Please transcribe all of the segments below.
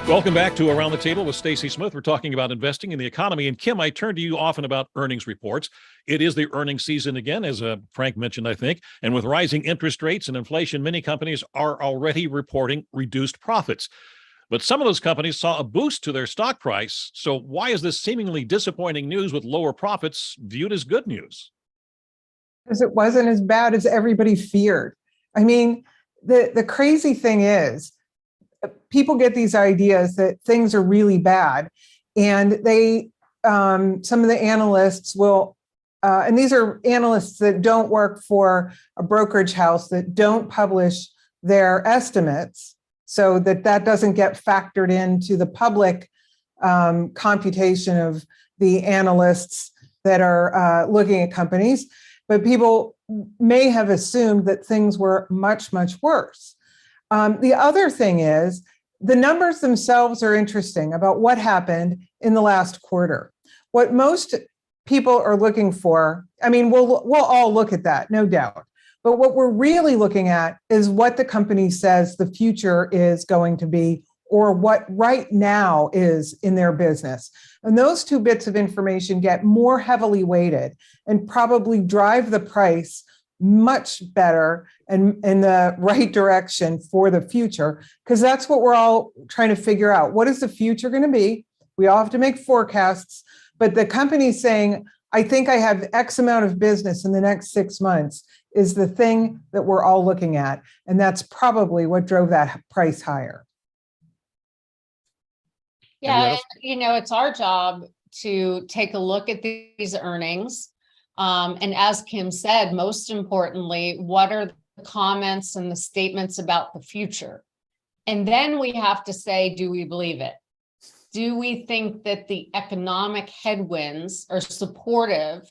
Welcome back to Around the Table with Stacy Smith. We're talking about investing in the economy. And Kim, I turn to you often about earnings reports. It is the earnings season again, as Frank mentioned, I think. And with rising interest rates and inflation, many companies are already reporting reduced profits. But some of those companies saw a boost to their stock price. So why is this seemingly disappointing news with lower profits viewed as good news? Because it wasn't as bad as everybody feared. I mean, the crazy thing is, people get these ideas that things are really bad, and they some of the analysts will and these are analysts that don't work for a brokerage house, that don't publish their estimates, so that doesn't get factored into the public computation of the analysts that are looking at companies. But people may have assumed that things were much, much worse. The other thing is, the numbers themselves are interesting about what happened in the last quarter. What most people are looking for, I mean, we'll all look at that, no doubt. But what we're really looking at is what the company says the future is going to be, or what right now is in their business. And those two bits of information get more heavily weighted and probably drive the price much better and in the right direction for the future, because that's what we're all trying to figure out. What is the future going to be? We all have to make forecasts, but the company saying, I think I have X amount of business in the next 6 months, is the thing that we're all looking at. And that's probably what drove that price higher. Yeah, and, it's our job to take a look at these earnings. And as Kim said, most importantly, what are the comments and the statements about the future? And then we have to say, do we believe it? Do we think that the economic headwinds are supportive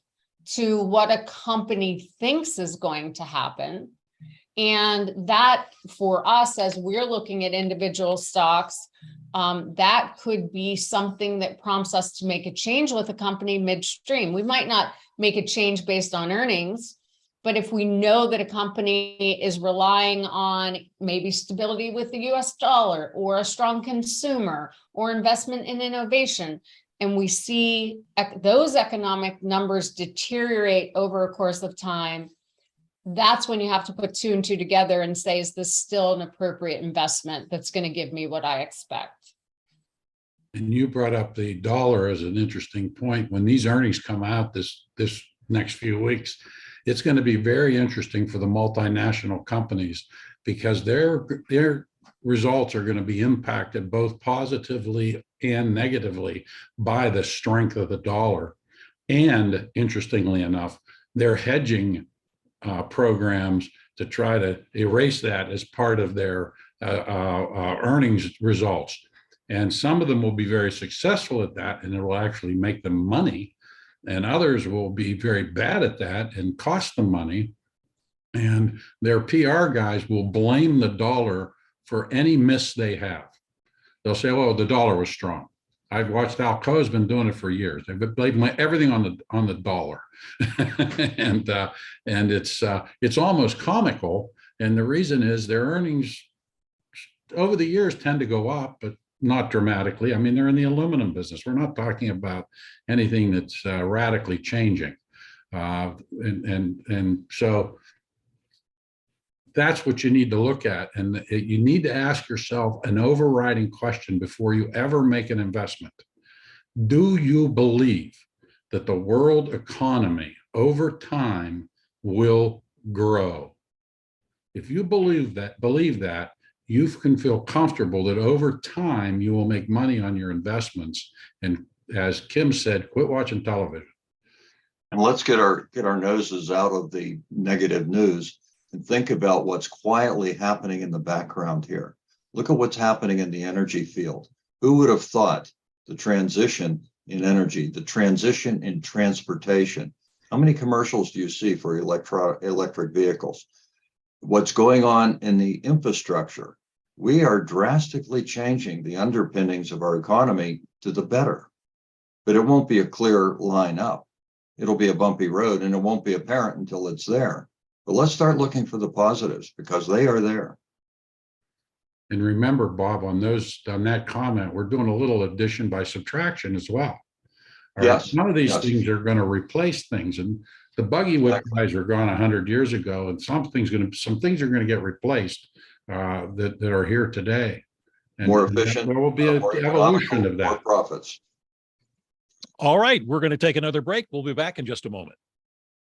to what a company thinks is going to happen? And that, for us, as we're looking at individual stocks, that could be something that prompts us to make a change with a company midstream. We might not make a change based on earnings, but if we know that a company is relying on maybe stability with the US dollar, or a strong consumer, or investment in innovation, and we see those economic numbers deteriorate over a course of time, that's when you have to put two and two together and say, is this still an appropriate investment that's going to give me what I expect? And you brought up the dollar as an interesting point. When these earnings come out this next few weeks, it's going to be very interesting for the multinational companies, because their results are going to be impacted both positively and negatively by the strength of the dollar. And interestingly enough, their hedging programs to try to erase that as part of their earnings results. And some of them will be very successful at that, and it will actually make them money. And others will be very bad at that and cost them money. And their PR guys will blame the dollar for any miss they have. They'll say, "Oh, the dollar was strong." I've watched Alcoa's been doing it for years. They've blamed everything on the dollar, and it's almost comical. And the reason is their earnings over the years tend to go up, but not dramatically. I mean, they're in the aluminum business. We're not talking about anything that's radically changing, and so that's what you need to look at. And you need to ask yourself an overriding question before you ever make an investment. Do you believe that the world economy over time will grow? If you believe that, you can feel comfortable that over time you will make money on your investments. And as Kim said, quit watching television. And let's get our noses out of the negative news and think about what's quietly happening in the background here. Look at what's happening in the energy field. Who would have thought the transition in energy, the transition in transportation? How many commercials do you see for electric vehicles? What's going on in the infrastructure? We are drastically changing the underpinnings of our economy to the better, but it won't be a clear line up. It'll be a bumpy road, and it won't be apparent until it's there. But let's start looking for the positives, because they are there. And remember, Bob, on that comment, we're doing a little addition by subtraction as well. All right, Yes, none of these yes. things are going to replace things, and the buggy whip guys were gone 100 years ago, and some things are going to get replaced that are here today. And More efficient. there will be an more evolution economical, of that. more profits. All right, we're going to take another break. We'll be back in just a moment.